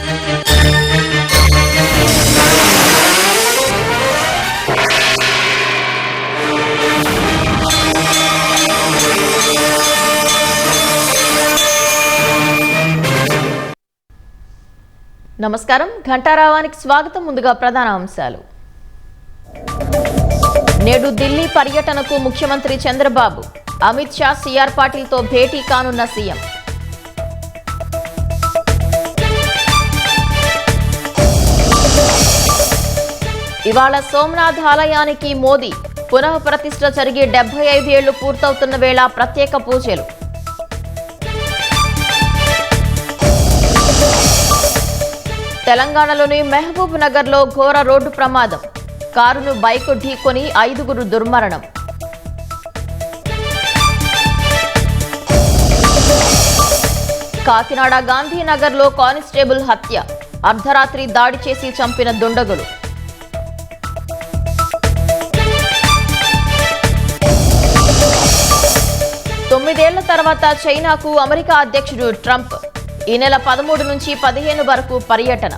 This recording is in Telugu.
నమస్కారం, ఘంటారావానికి స్వాగతం. ముందుగా ప్రధాన అంశాలు. నేడు ఢిల్లీ పర్యటనకు ముఖ్యమంత్రి చంద్రబాబు. అమిత్ షా, సిఆర్ పాటిల్తో భేటీ కానున్న సీఎం. ఇవాళ సోమనాథ్ ఆలయానికి మోదీ. పునః ప్రతిష్ఠ జరిగి 75 ఏళ్లు పూర్తవుతున్న వేళ ప్రత్యేక పూజలు. తెలంగాణలోని మహబూబ్ నగర్లో ఘోర రోడ్డు ప్రమాదం. కారును బైక్ ఢీకొని 5గురు దుర్మరణం. కాకినాడ గాంధీనగర్లో కానిస్టేబుల్ హత్య. అర్ధరాత్రి దాడి చేసి చంపిన దుండగులు. తొమ్మిదేళ్ల తర్వాత చైనాకు అమెరికా అధ్యక్షుడు ట్రంప్. ఈ నెల 13 నుంచి 15 వరకు పర్యటన.